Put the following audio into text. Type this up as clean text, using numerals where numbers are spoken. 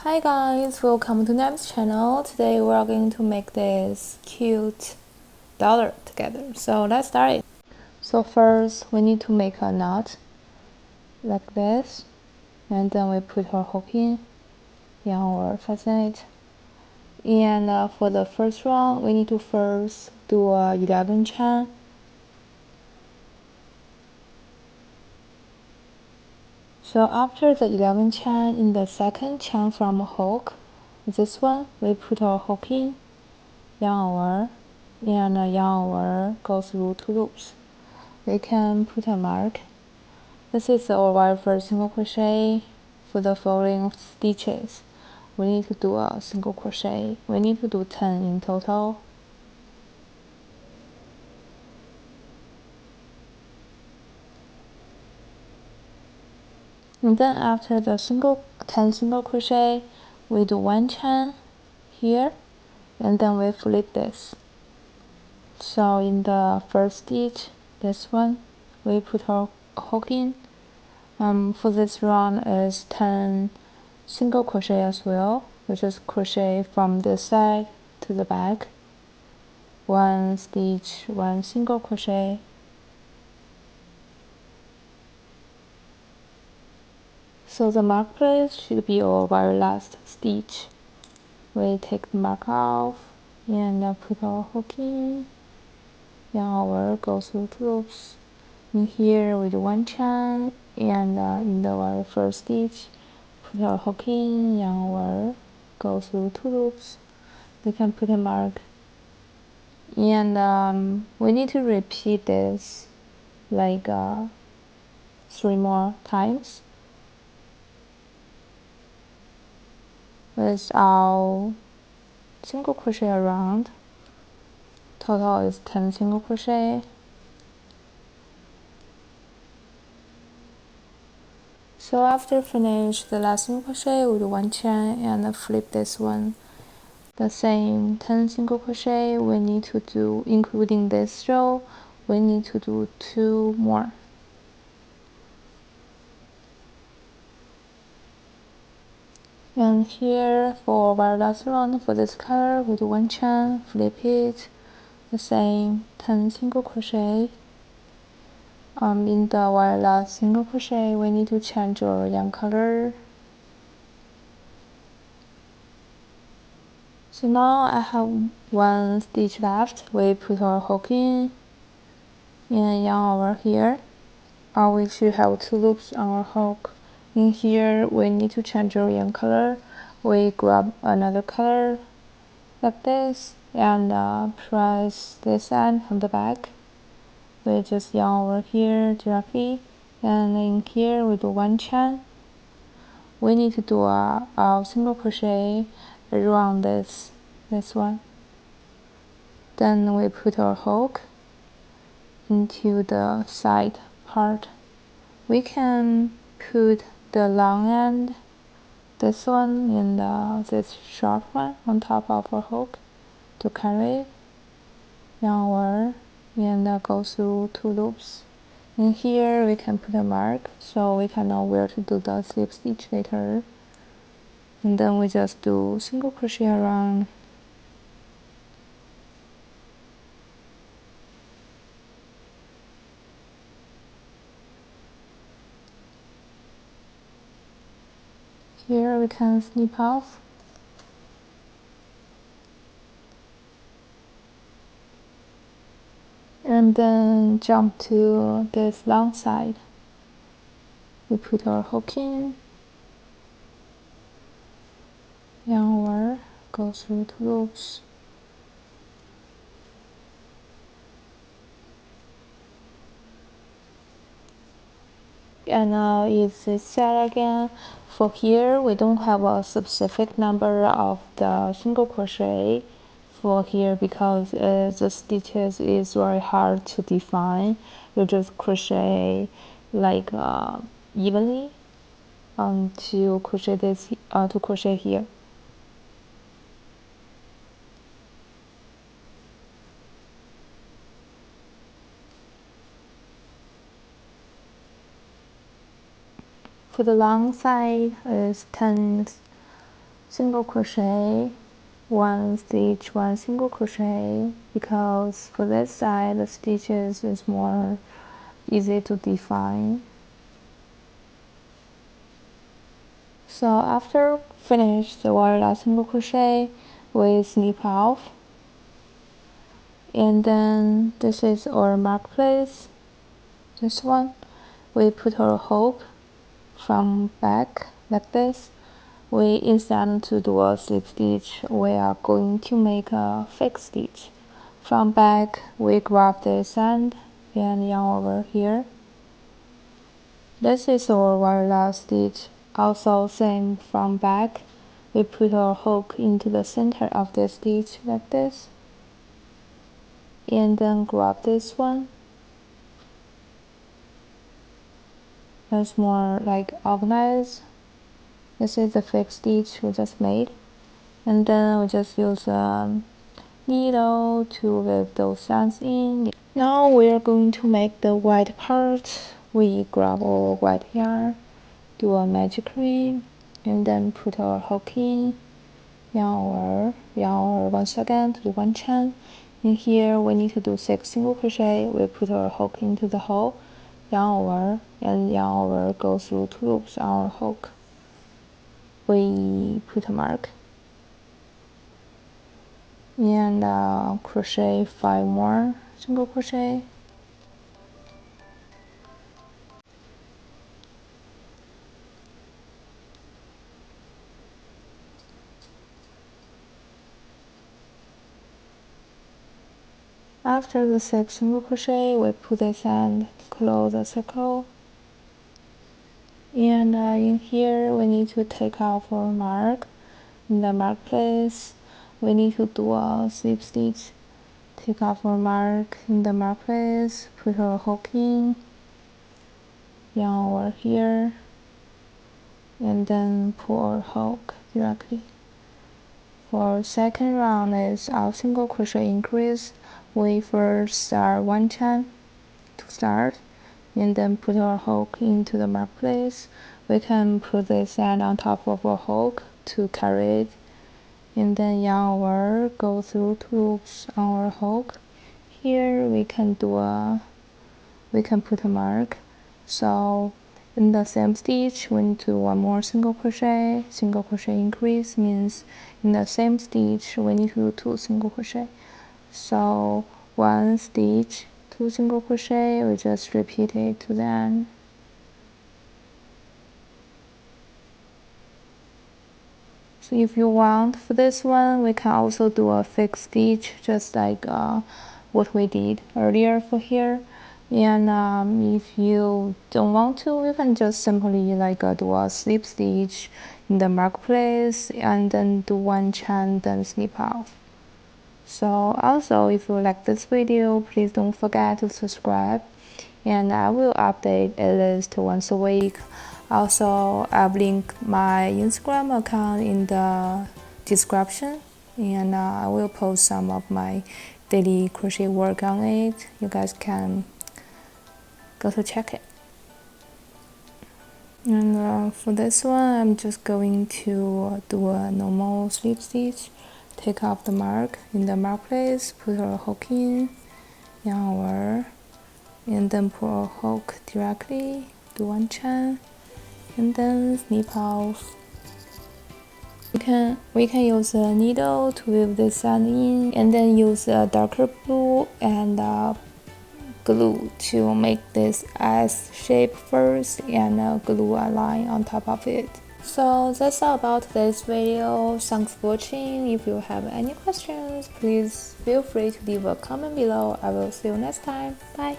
Hi guys, welcome to Nam's channel. Today we are going to make this cute dollar together. So let's start it. So first we need to make a knot like this, and then we put our hook in or fasten it. And for the first round, we need to first do a 11 chain. So after the 11 chain, in the second chain from a hook, this one we put our hook in, yarn over, and yarn over go through 2 loops. We can put a mark. This is our very first single crochet. For the following stitches, we need to do a single crochet. We need to do 10 in total. And then after the 10 single crochet, we do 1 chain here, and then we flip this. So in the first stitch, this one, we put our hook in. For this round is 10 single crochet as well. We just crochet from this side to the back. 1 stitch, 1 single crochet. So the mark place should be our very last stitch. We take the mark off and put our hook in. Yarn over, go through 2 loops. In here we do 1 chain, and in the very first stitch, put our hook in, yarn over, go through 2 loops. We can put a mark, and we need to repeat this like 3 more times with our single crochet around. Total is 10 single crochet. So after finish the last single crochet, we do 1 chain and flip this one. The same 10 single crochet we need to do, including this row, we need to do 2 more. And here for our last round, for this color, we do 1 chain, flip it, the same 10 single crochet. In the very last single crochet, we need to change our yarn color. So now I have 1 stitch left. We put our hook in and yarn over here. We should have 2 loops on our hook. In here, we need to change our yarn color. We grab another color like this and press this end from the back. We just yarn over here directly, and in here we do 1 chain. We need to do a single crochet around this one. Then we put our hook into the side part. We can put the long end, this one, and this short one on top of our hook to carry it. Yarn over and go through 2 loops. In here we can put a mark so we can know where to do the slip stitch later. And then we just do single crochet around. Here we can snip off. And then jump to this long side. We put our hook in, yarn over, go through 2 loops. And now is this side again. For here, we don't have a specific number of the single crochet for here because the stitches is very hard to define. You just crochet like evenly to crochet this to crochet here. For the long side is 10 single crochet, 1 stitch, 1 single crochet, because for this side the stitches is more easy to define. So after finish the one single crochet, we snip off, and then this is our mark place. This one, we put our hook from back like this. We instead to do a slip stitch, we are going to make a fixed stitch. From back, we grab this end and yarn over here. This is our very last stitch. Also same from back, we put our hook into the center of the stitch like this, and then grab this one. That's more like organized. This is the fixed stitch we just made, and then we just use a needle to weave those ends in. Now we are going to make the white part. We grab our white yarn, do a magic ring, and then put our hook in, yarn over once again to do 1 chain. In here we need to do 6 single crochet. We put our hook into the hole, yarn over, and yarn over, go through 2 loops on our hook. We put a mark and crochet 5 more single crochet. After the 6 single crochet, we put this end, close the circle, and in here we need to take off our mark. In the mark place, we need to do a slip stitch. Take off our mark in the mark place, put our hook in, yarn over here, and then pull our hook directly. For our second round is our single crochet increase. We first start 1 chain to start, and then put our hook into the mark place. We can put this end on top of our hook to carry it, and then yarn over, go through 2 loops on our hook. Here we can put a mark. So in the same stitch we need to do 1 more single crochet. Single crochet increase means in the same stitch we need to do 2 single crochet. So 1 stitch, 2 single crochet, we just repeat it to the end. So if you want for this one, we can also do a fixed stitch, just like what we did earlier for here. And if you don't want to, you can just simply do a slip stitch in the mark place and then do 1 chain, then snip off. So also, if you like this video, please don't forget to subscribe, and I will update at least once a week. Also, I've linked my Instagram account in the description, and I will post some of my daily crochet work on it. You guys can go to check it. And for this one, I'm just going to do a normal slip stitch. Take off the mark in the mark place, put our hook in, yarn over, and then pull our hook directly, do 1 chain, and then snip off. We can use a needle to weave this end in, and then use a darker blue and glue to make this S shape first, and glue a line on top of it. So that's all about today's video. Thanks for watching. If you have any questions, please feel free to leave a comment below. I will see you next time. Bye.